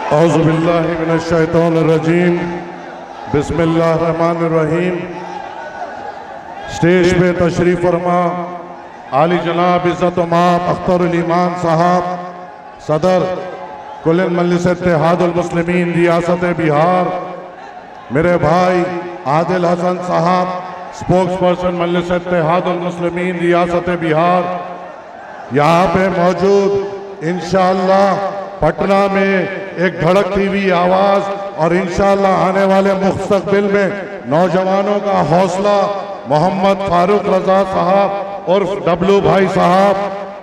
औज़ुबिल्लाहि मिनश्शैतानिर्रजीम बिस्मिल्लाहिर्रहमानिर्रहीम। स्टेज पे तशरीफ़ फरमा आली जनाब इज़्ज़त माब अख्तरुल ईमान साहब, सदर कुल्ल मजलिस इत्तेहादुल मुस्लिमीन रियासत बिहार, मेरे भाई आदिल हसन साहब, स्पोक्स पर्सन मजलिस इत्तेहादुल मुस्लिमीन रियासत बिहार, यहाँ पे मौजूद इंशाअल्लाह पटना में एक धड़कती हुई आवाज़ और इंशाअल्लाह आने वाले मुस्तकबिल में नौजवानों का हौसला मोहम्मद फारूक रजा साहब उर्फ डब्लू भाई साहब,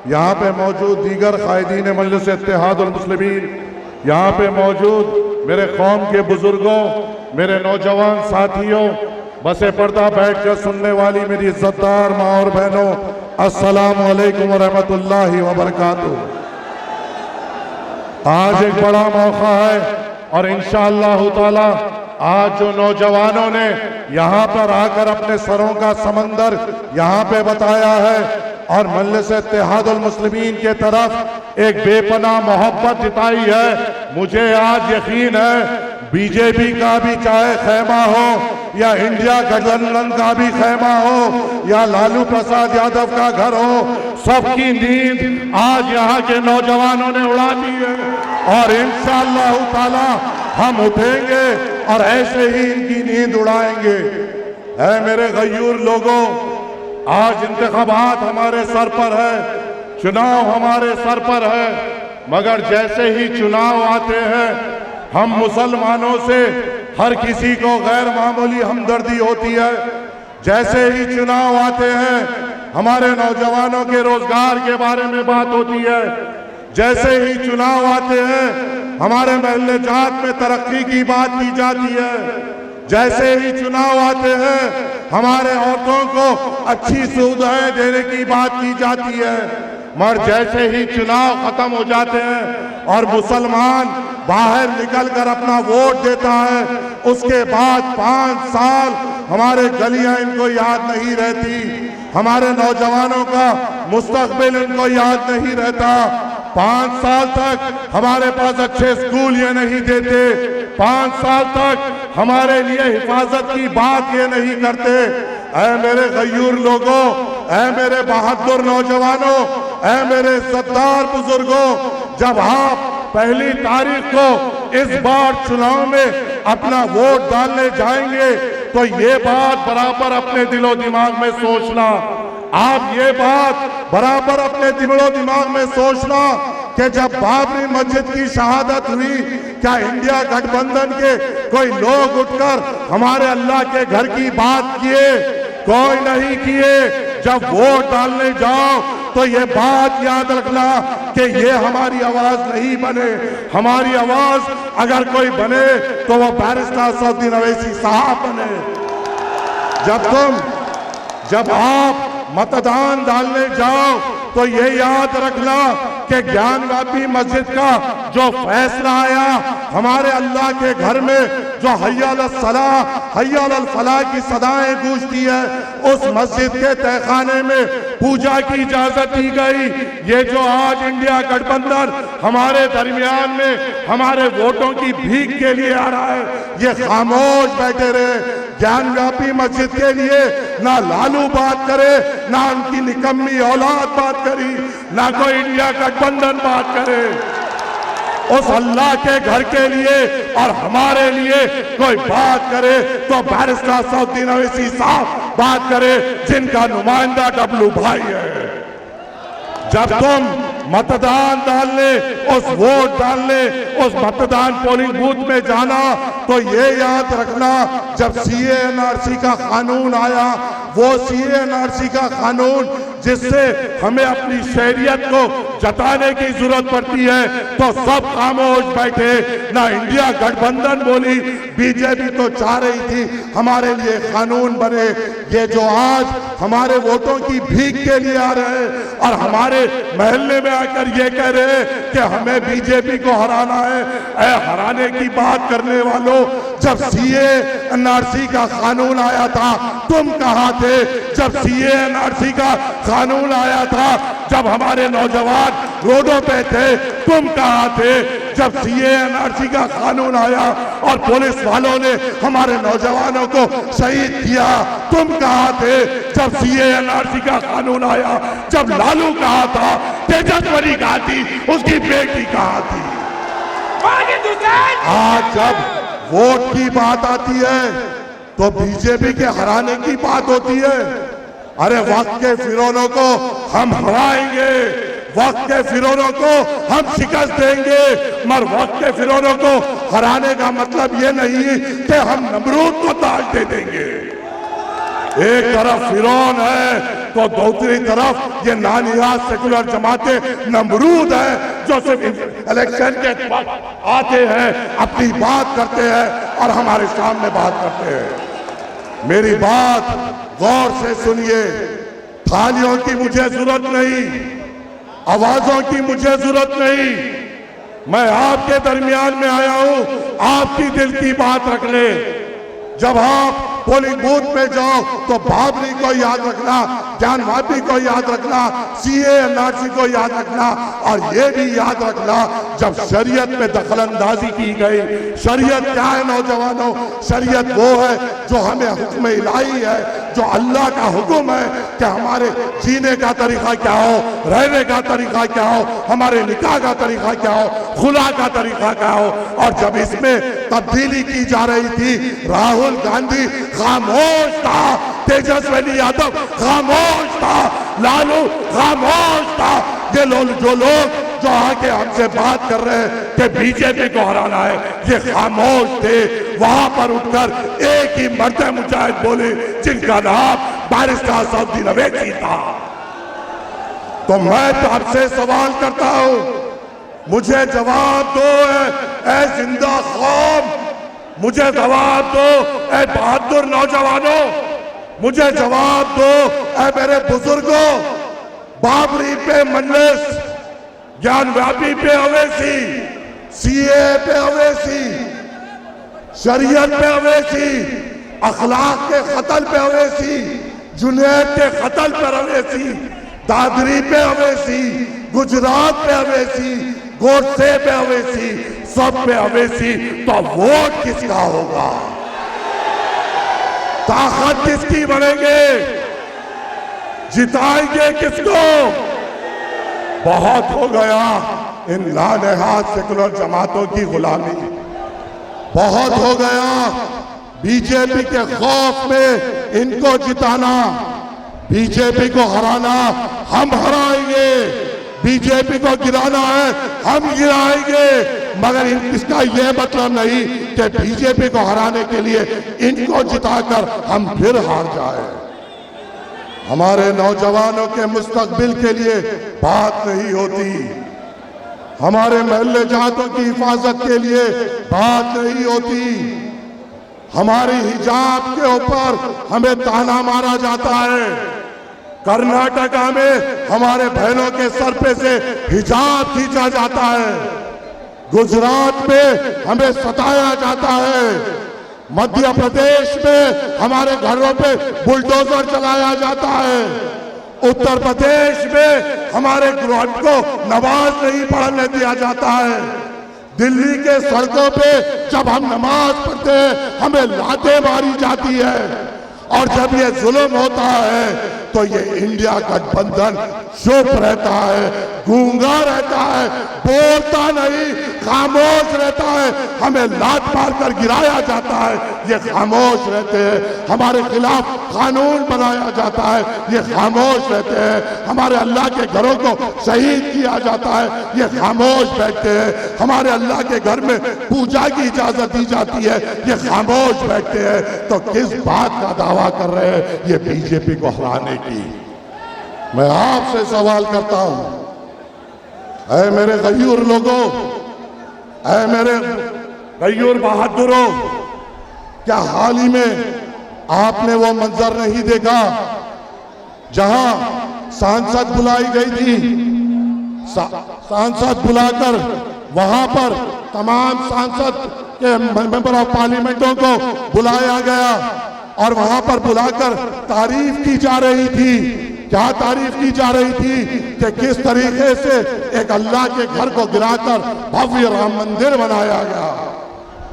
यहाँ पे मौजूद दीगर कायदीन मजलिस इत्तेहादुल मुस्लिमीन, यहाँ पे मौजूद मेरे कौम के बुजुर्गों, मेरे नौजवान साथियों, बसे पर्दा बैठ कर सुनने वाली मेरी इज्जतदार माँ और बहनों, अस्सलामु अलैकुम व रहमतुल्लाहि व बरकातुहू। आज एक बड़ा मौका है और इंशाअल्लाह ताला आज जो नौजवानों ने यहाँ पर आकर अपने सरों का समंदर यहाँ पे बताया है और मजलिस इत्तेहादुल मुस्लिमीन के तरफ एक बेपनाह मोहब्बत जताई है, मुझे आज यकीन है बीजेपी का भी चाहे खैमा हो या इंडिया गठबंधन का भी खैमा हो या लालू प्रसाद यादव का घर हो, सबकी नींद आज यहाँ के नौजवानों ने उड़ा दी है और इंशाअल्लाह ताला हम उठेंगे और ऐसे ही इनकी नींद उड़ाएंगे। ऐ मेरे गयूर लोगों, आज इंतखाबात हमारे सर पर है, चुनाव हमारे सर पर है, मगर जैसे ही चुनाव आते हैं हम मुसलमानों से हर किसी को गैर मामूली हमदर्दी होती है। जैसे ही चुनाव आते हैं हमारे नौजवानों के रोजगार के बारे में बात होती है। जैसे ही चुनाव आते हैं हमारे महल्ले जात में तरक्की की बात की जाती है। जैसे ही चुनाव आते हैं हमारे औरतों को अच्छी सुविधाएं देने की बात की जाती है, मगर जैसे ही चुनाव खत्म हो जाते हैं और मुसलमान बाहर निकलकर अपना वोट देता है, उसके बाद 5 साल हमारे गलियां इनको याद नहीं रहती, हमारे नौजवानों का मुस्तकबिल इनको याद नहीं रहता। 5 साल तक हमारे पास अच्छे स्कूल ये नहीं देते, 5 साल तक हमारे लिए हिफाजत की बात ये नहीं करते। ऐ मेरे गयूर लोगों, ऐ मेरे बहादुर नौजवानों, ऐ मेरे सत्तार बुजुर्गों, जब आप 1 तारीख को इस बार चुनाव में अपना वोट डालने जाएंगे तो ये बात बराबर अपने दिलो दिमाग में सोचना, आप ये बात बराबर अपने दिलो दिमाग में सोचना कि जब बाबरी मस्जिद की शहादत हुई, क्या इंडिया गठबंधन के कोई लोग उठकर हमारे अल्लाह के घर की बात किए? कोई नहीं किए। जब वोट डालने जाओ तो ये बात याद रखना कि ये हमारी आवाज नहीं बने, हमारी आवाज अगर कोई बने तो वो बैरिस्टर सऊदी अवैसी साहब बने। जब आप मतदान डालने जाओ तो ये याद रखना कि ज्ञानवापी मस्जिद का जो फैसला आया, हमारे अल्लाह के घर में जो हय्या अलस सलाह हय्या अलल फलाह की सदाएं गूंजती है, उस मस्जिद के तहखाने में पूजा की इजाजत दी गई। ये जो आज इंडिया गठबंधन हमारे दरमियान में हमारे वोटों की भीख के लिए आ रहा है, ये खामोश बैठे रहे। ज्ञानव्यापी मस्जिद के लिए ना लालू बात करे, ना उनकी निकम्मी औलाद बात करी, ना कोई इंडिया गठबंधन बात करे। उस अल्लाह के घर के लिए और हमारे लिए कोई बात करे तो बैरिस्टर सऊदी अवैसी साहब बात करे, जिनका नुमाइंदा डब्लू भाई है। जब तुम मतदान डालने, उस वोट डालने, उस मतदान पोलिंग बूथ में जाना तो ये याद रखना, जब CA/NRC का कानून आया, वो CA/NRC का कानून जिससे हमें अपनी शहरियत को जताने की जरूरत पड़ती है, तो सब खामोश बैठे, ना इंडिया गठबंधन बोली। बीजेपी तो चाह रही थी हमारे लिए कानून बने। ये जो आज हमारे वोटों की भीख के लिए आ रहे हैं और हमारे महल्ले में आकर ये कह रहे हैं कि हमें बीजेपी को हराना है, हराने की बात करने वालों, जब CA/NRC का कानून आया था तुम कहाँ थे? जब CA/NRC का कानून आया था, जब हमारे नौजवान रोडों पे थे, तुम कहाँ थे? जब सीए एनआरसी का कानून आया और पुलिस वालों ने हमारे नौजवानों को शहीद किया, तुम कहां थे जब सीए एनआरसी का कानून आया? जब लालू कहा था, तेजस्वी कहा थी, उसकी बेटी कहा थी? आज जब वोट की बात आती है तो बीजेपी के हराने की बात होती है। अरे वक्त के फिरौनों को हम हराएंगे, वक्त के फिरौनों को हम शिकस्त देंगे, मगर वक्त के फिरौनों को हराने का मतलब ये नहीं कि हम नमरूद को ताज दे देंगे। एक तरफ फिरौन है तो दूसरी तरफ ये नानियाज सेकुलर जमातें नमरूद है जो सिर्फ इलेक्शन के वक्त आते हैं, अपनी बात करते हैं और हमारे सामने बात करते हैं। मेरी बात गौर से सुनिए, थालियों की मुझे जरूरत नहीं, आवाजों की मुझे जरूरत नहीं। मैं आपके दरमियान में आया हूं, आपकी दिल की बात रख ले। जब आप पोलिंग बूथ में जाओ तो बाबरी को याद रखना, जान वापी को याद रखना, सीए एनआरसी को याद रखना, और ये भी याद रखना जब शरीयत में दखलंदाजी की गई। शरीयत क्या है नौजवानों? शरीयत वो है जो हमें हुक्म इलाही है, जो अल्लाह का हुक्म है कि हमारे जीने का तरीका क्या हो, रहने का तरीका क्या हो, हमारे निकाह का तरीका क्या हो, खुला का तरीका क्या हो। और जब इसमें तब्दीली की जा रही थी, राहुल गांधी खामोश था, तेजस्वी यादव खामोश था, लालू खामोश था। ये लोग जो आके हमसे बात कर रहे हैं कि बीजेपी को हराना है, ये खामोश थे। वहां पर उठकर एक ही मर्द मुजाहिद बोले जिनका नाम बारिस्टर असदुद्दीन अवैसी था। तो मैं तो आपसे सवाल करता हूं, मुझे जवाब दो ऐ जिंदा कौम, मुझे जवाब दो ऐ बहादुर नौजवानों, मुझे जवाब दो ऐ मेरे बुजुर्गों। बाबरी पे मजलिस, ज्ञानव्यापी पे अवैसी, सीए पे अवैसी, शरीयत पे अवैसी, अखलाक के कत्ल पे अवैसी, जुनैद के कत्ल पे अवैसी, दादरी पे अवैसी, गुजरात पे अवैसी, गोडसे पे अवैसी, सब पे अवैसी। तो वोट किसका होगा? ताकत किसकी बढ़ेंगे? जिताएंगे किसको? बहुत हो गया इन लानहाद सेकुलर जमातों की गुलामी, बहुत हो गया बीजेपी के खौफ में इनको जिताना। बीजेपी को हराना हम हराएंगे, बीजेपी को गिराना है हम गिराएंगे, मगर इसका यह मतलब नहीं कि बीजेपी को हराने के लिए इनको जिताकर हम फिर हार जाए। हमारे नौजवानों के मुस्तकबिल के लिए बात नहीं होती, हमारे महल्ले जातों की हिफाजत के लिए बात नहीं होती, हमारी हिजाब के ऊपर हमें ताना मारा जाता है। कर्नाटका में हमारे बहनों के सर पे से हिजाब खींचा जाता है, गुजरात में हमें सताया जाता है, मध्य प्रदेश में हमारे घरों पे बुलडोजर चलाया जाता है, उत्तर प्रदेश में हमारे गृह को नमाज नहीं पढ़ने दिया जाता है, दिल्ली के सड़कों पे जब हम नमाज पढ़ते हैं हमें लातें मारी जाती है। और जब ये जुल्म होता है तो ये इंडिया गठबंधन चुप रहता है, गूंगा रहता है, बोलता नहीं, खामोश रहता है। हमें लात मार कर गिराया जाता है, ये खामोश रहते हैं। हमारे खिलाफ कानून बनाया जाता है, ये खामोश रहते हैं। हमारे अल्लाह के घरों को शहीद किया जाता है, ये खामोश बैठते हैं। हमारे अल्लाह के घर में पूजा की इजाजत दी जाती है, ये खामोश बैठते हैं। तो किस बात का दावा कर रहे हैं ये बीजेपी को हराने की? मैं आपसे सवाल करता हूं, ऐ मेरे गयूर लोगों, ऐ मेरे गयूर बहादुरों, क्या हाल ही में आपने वो मंजर नहीं देखा जहां सांसद बुलाई गई थी? सांसद बुलाकर वहां पर तमाम सांसद के मेंबर ऑफ पार्लियामेंटों को बुलाया गया और वहां पर बुलाकर तारीफ की जा रही थी क्या तारीफ की जा रही थी कि किस तरीके से एक अल्लाह के घर को गिराकर भव्य राम मंदिर बनाया गया।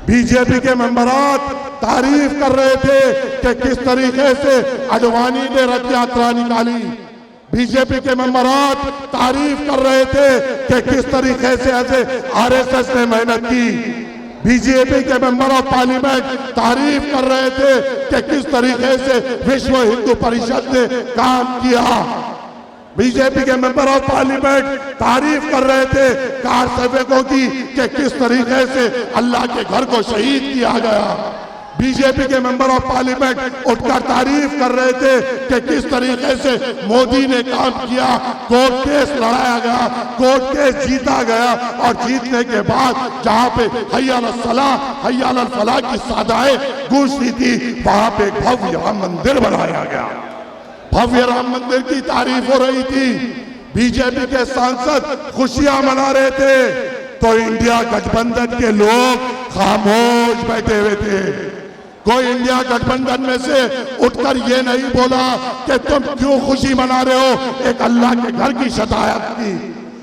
बीजेपी के मेंबरात तारीफ कर रहे थे कि किस तरीके से आडवाणी ने रथ यात्रा निकाली। बीजेपी के मेंबरात तारीफ कर रहे थे कि किस तरीके से ऐसे आरएसएस ने मेहनत की। बीजेपी के मेंबर ऑफ पार्लियामेंट तारीफ कर रहे थे कि किस तरीके से विश्व हिंदू परिषद ने काम किया। बीजेपी के मेंबर ऑफ पार्लियामेंट तारीफ कर रहे थे कार सेवकों की कि किस तरीके से अल्लाह के घर को शहीद किया गया। बीजेपी के मेंबर ऑफ पार्लियामेंट उठकर तारीफ कर रहे थे कि किस तरीके से मोदी ने काम किया। कोर्ट केस लड़ाया गया, कोर्ट केस जीता गया और जीतने के बाद जहां पे हय्या अलल सलाह हय्या अलल फलाह की सदाएं गूंजती थी, वहां पे एक भव्य राम मंदिर बनाया गया। भव्य राम मंदिर की तारीफ हो रही थी। बीजेपी के सांसद खुशियां मना रहे थे तो इंडिया गठबंधन के लोग खामोश बैठे हुए थे। कोई इंडिया गठबंधन में से उठकर ये नहीं बोला कि तुम क्यों खुशी मना रहे हो एक अल्लाह के घर की शतायत की,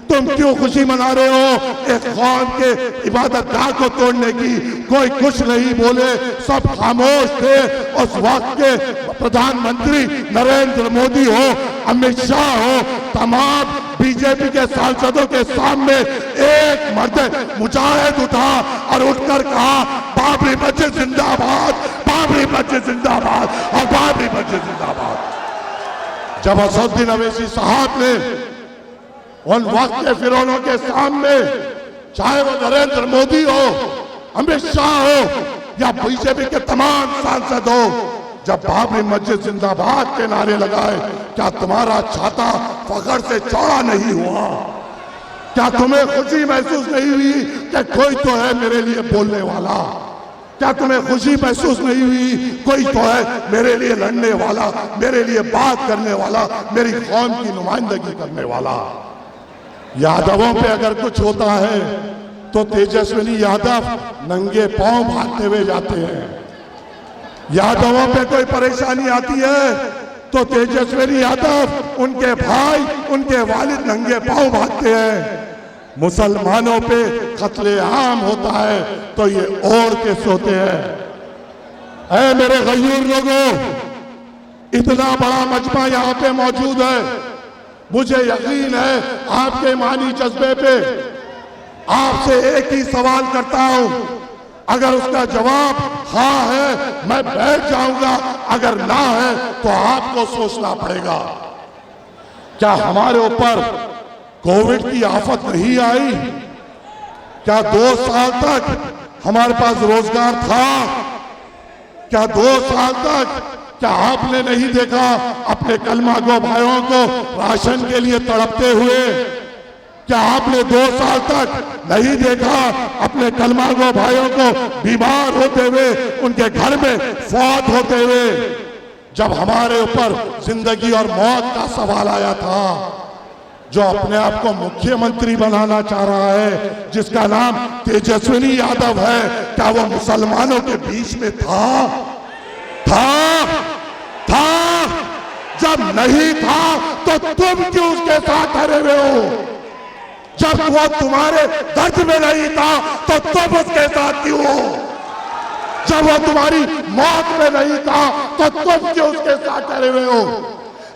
तुम क्यों खुशी मना रहे हो एक कौम के इबादतगाह को तोड़ने की। कोई कुछ नहीं बोले, सब खामोश थे। उस वक्त के प्रधानमंत्री नरेंद्र मोदी हो, अमित शाह हो, तमाम बीजेपी के सांसदों के सामने एक मर्द मुजाहिद उठा और उठकर कहा बाबरी मस्जिद जिंदाबाद, बाबरी मस्जिद जिंदाबाद और बाबरी मस्जिद जिंदाबाद। जब असदुद्दीन अवैसी साहब ने उन वक्त के फिरौनों के सामने, चाहे वो नरेंद्र मोदी हो, अमित शाह हो या बीजेपी के तमाम सांसद हो, जब बाबरी मस्जिद जिंदाबाद के नारे लगाए, क्या तुम्हारा छाता फखर से चौड़ा नहीं हुआ? क्या तुम्हें खुशी महसूस नहीं हुई कि कोई तो है मेरे लिए बोलने वाला? क्या तुम्हें खुशी महसूस नहीं हुई कोई तो है मेरे लिए लड़ने वाला, मेरे लिए बात करने वाला, मेरी कौम की नुमाइंदगी करने वाला? यादवों पे अगर कुछ होता है तो तेजस्वी यादव नंगे पांव भागते हुए जाते हैं। यादवों पे कोई परेशानी आती है तो तेजस्वी यादव, उनके भाई, उनके वालिद नंगे पांव भागते हैं। मुसलमानों पे कत्लेआम होता है तो ये ओढ़ के सोते हैं। ऐ मेरे गयूर लोगों, इतना बड़ा मजमा यहाँ पे मौजूद है, मुझे यकीन है आपके ईमानी जज्बे पे। आपसे एक ही सवाल करता हूं, अगर उसका जवाब हाँ है मैं बैठ जाऊंगा, अगर ना है तो आपको सोचना पड़ेगा। क्या हमारे ऊपर कोविड की आफत नहीं आई? क्या 2 साल तक हमारे पास रोजगार था? क्या 2 साल तक क्या आपने नहीं देखा अपने कलमागो भाइयों को राशन के लिए तड़पते हुए? क्या आपने 2 साल तक नहीं देखा अपने कलमागो भाइयों को बीमार होते हुए, उनके घर में फौत होते हुए? जब हमारे ऊपर जिंदगी और मौत का सवाल आया था, जो अपने आप को मुख्यमंत्री बनाना चाह रहा है, जिसका नाम तेजस्वी यादव है, क्या वो मुसलमानों के बीच में था? जब नहीं था तो तुम क्यों उसके साथ खड़े हुए हो? जब वो तुम्हारे दर्द में नहीं था तो तुम उसके साथ क्यों हो? जब वो तुम्हारी मौत में नहीं था तो तुम क्यों उसके साथ खड़े हुए हो?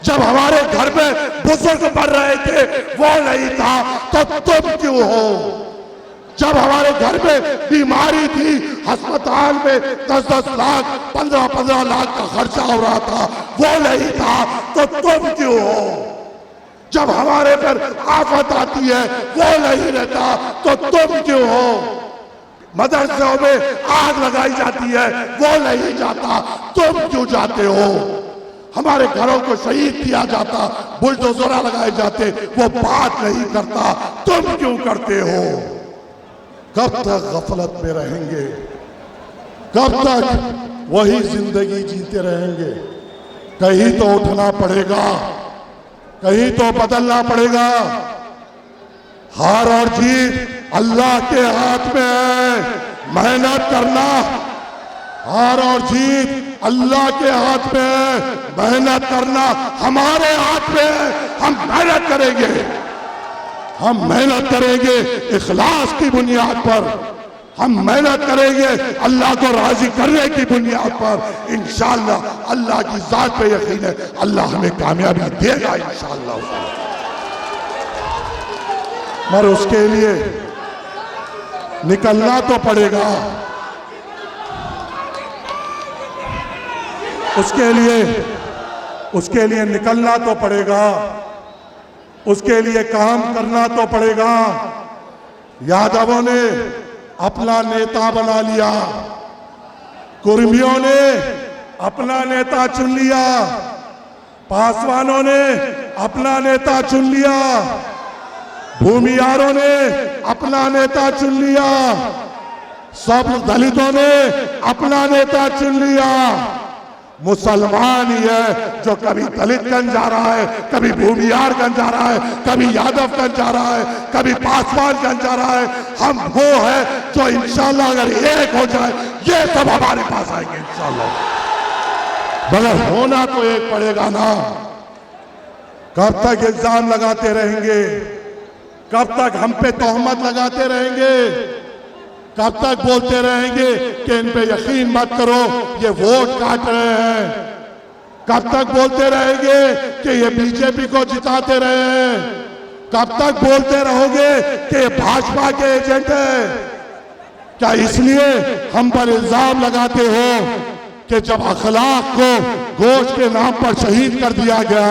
जब हमारे घर में बुजुर्ग मर रहे थे वो नहीं था तो तुम क्यों हो? जब हमारे घर में बीमारी थी, अस्पताल में 10-10 लाख 15-15 लाख का खर्चा हो रहा था, वो नहीं था तो तुम क्यों हो? जब हमारे पर आफत आती है वो नहीं रहता तो तुम क्यों हो? मदरसों में आग लगाई जाती है वो नहीं जाता, तुम क्यों जाते हो? हमारे घरों को शहीद किया जाता, बुलडोजर लगाए जाते, वो बात नहीं करता, तुम क्यों करते हो? कब तक गफलत में रहेंगे? कब तक वही जिंदगी जीते रहेंगे? कहीं तो उठना पड़ेगा, कहीं तो बदलना पड़ेगा। हार और जीत अल्लाह के हाथ में है। मेहनत करना, हार और जीत अल्लाह के हाथ में है, मेहनत करना हमारे हाथ में है। हम मेहनत करेंगे, हम मेहनत करेंगे इखलास की बुनियाद पर, हम मेहनत करेंगे अल्लाह को राजी करने की बुनियाद पर। इंशाअल्लाह अल्लाह की जात पे यकीन है, अल्लाह हमें कामयाबी देगा इंशाअल्लाह। मगर उसके लिए निकलना तो पड़ेगा, उसके लिए निकलना तो पड़ेगा, उसके लिए काम करना तो पड़ेगा। यादवों ने अपना नेता बना लिया, कुर्मियों ने अपना नेता चुन लिया, पासवानों ने अपना नेता चुन लिया, भूमियारों ने अपना नेता चुन लिया, सब दलितों ने अपना नेता चुन लिया। मुसलमान ही है जो कभी दलित गंज जा रहा है, कभी भूमियार गंज जा रहा है, कभी यादव गंज जा रहा है, कभी पासवान गंज जा रहा है। हम वो है जो इंशाल्लाह अगर एक हो जाए ये सब हमारे पास आएंगे इंशाल्लाह। मगर होना तो एक पड़ेगा ना। कब तक इल्जाम लगाते रहेंगे, कब तक हम पे तोहमत लगाते रहेंगे, कब तक बोलते रहेंगे कि इन पे यकीन मत करो ये वोट काट रहे हैं, कब तक बोलते रहेंगे कि ये बीजेपी को जिताते रहे हैं, कब तक बोलते रहोगे कि ये भाजपा के एजेंट है? क्या इसलिए हम पर इल्जाम लगाते हो कि जब अखलाक को गोश्त के नाम पर शहीद कर दिया गया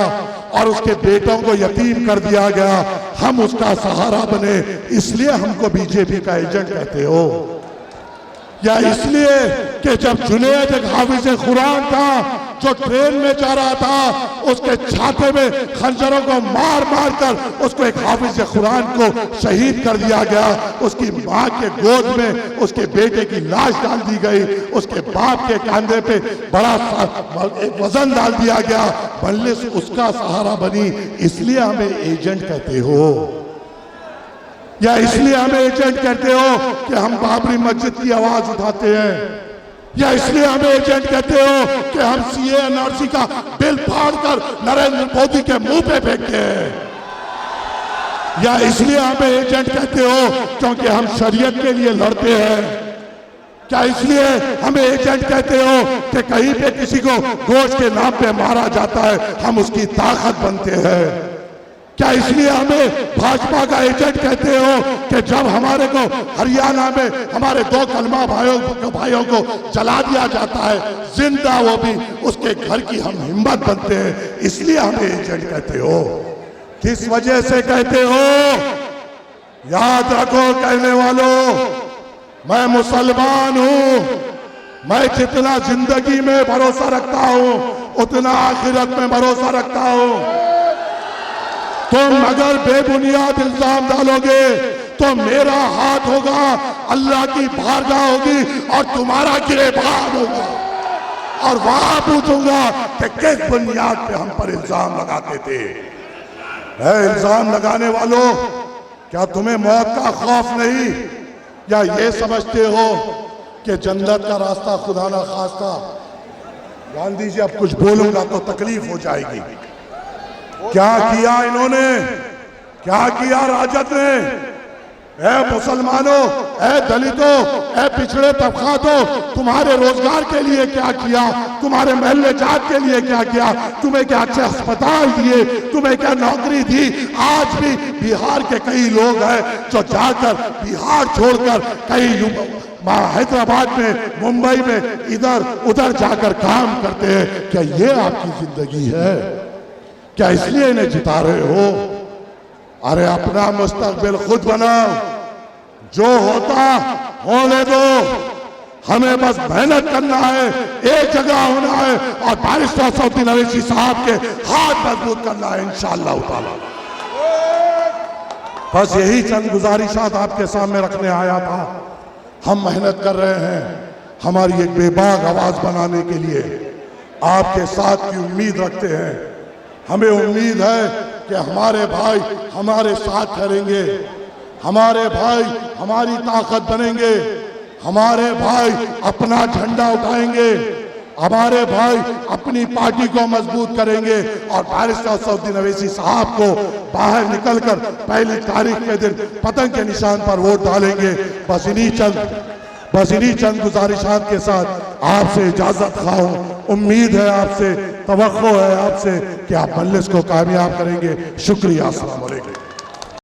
और उसके बेटों को यतीम कर दिया गया, हम उसका सहारा बने इसलिए हमको बीजेपी का एजेंट कहते हो? या इसलिए कि जब जुनैद एक हाफिज कुरान था जो ट्रेन में जा रहा था, उसके छाते में खंजरों को मार मार कर उसको एक हाफिज कुरान को शहीद कर दिया गया, उसकी माँ के गोद में उसके बेटे की लाश डाल दी गई, उसके बाप के कंधे पे बड़ा एक वजन डाल दिया गया, मजलिस उसका सहारा बनी, इसलिए हमें एजेंट कहते हो? या इसलिए हमें एजेंट कहते हो कि हम बाबरी मस्जिद की आवाज उठाते हैं? या इसलिए हमें एजेंट कहते हो कि हम सीए एनआरसी का बिल फाड़कर नरेंद्र मोदी के मुंह पे फेंकते हैं? या इसलिए हमें एजेंट कहते हो क्योंकि हम शरीयत के लिए लड़ते हैं? क्या इसलिए हमें एजेंट कहते हो कि कहीं पे किसी को गोश्त के नाम पे मारा जाता है हम उसकी ताकत बनते हैं? क्या इसलिए हमें भाजपा का एजेंट कहते हो कि जब हमारे को हरियाणा में हमारे दो कलमा भाइयों को जला दिया जाता है जिंदा, वो भी उसके घर की हम हिम्मत बनते हैं, इसलिए हमें एजेंट कहते हो? किस वजह से कहते हो? याद रखो कहने वालों, मैं मुसलमान हूं, मैं जितना जिंदगी में भरोसा रखता हूं उतना आखिरत में भरोसा रखता हूं। तुम अगर बेबुनियाद इल्जाम डालोगे तो मेरा हाथ होगा, अल्लाह की बारगाह होगी और तुम्हारा गिरेबान होगा, और वहां पूछूंगा कि किस बुनियाद पे हम पर इल्जाम लगाते थे। इल्जाम लगाने वालों, क्या तुम्हें मौत का खौफ नहीं? या ये समझते हो कि जन्नत का रास्ता खुदा ना खास्ता? गांधी जी अब कुछ बोलूंगा तो तकलीफ हो जाएगी। क्या किया इन्होंने, क्या किया राजद ने? ऐ मुसलमानों, ऐ दलितों, ऐ पिछड़े तबकातों, तुम्हारे रोजगार के लिए क्या किया? तुम्हारे महल्ले जात के लिए क्या किया? तुम्हें क्या अच्छे अस्पताल दिए? तुम्हें क्या नौकरी दी? आज भी बिहार के कई लोग हैं जो जाकर बिहार छोड़कर कई हैदराबाद में, मुंबई में इधर उधर जाकर काम करते हैं। क्या ये आपकी जिंदगी है? क्या इसलिए इन्हें जिता रहे हो? अरे अपना मुस्तकबिल खुद बनाओ, जो होता होने दो, हमें बस मेहनत करना है, एक जगह होना है और बैरिस्टर सौद्दीन अवैसी साहब के हाथ मजबूत करना है इंशाअल्लाह ताला। बस यही चंद गुजारिशात आपके सामने रखने आया था। हम मेहनत कर रहे हैं हमारी एक बेबाक आवाज बनाने के लिए, आपके साथ की उम्मीद रखते हैं। हमें उम्मीद है कि हमारे भाई हमारे साथ ठहरेंगे, हमारे भाई हमारी ताकत बनेंगे, हमारे भाई अपना झंडा उठाएंगे, हमारे भाई अपनी पार्टी को मजबूत करेंगे और बैरिस्टर असदुद्दीन अवैसी साहब को बाहर निकलकर पहली तारीख के दिन पतंग के निशान पर वोट डालेंगे। बस इन्हीं चंद गुजारिशात के साथ आपसे इजाजत खाऊं। उम्मीद है आपसे, तवक्को है आपसे कि आप मजलिस को कामयाब करेंगे। शुक्रिया, अस्सलाम वालेकुम।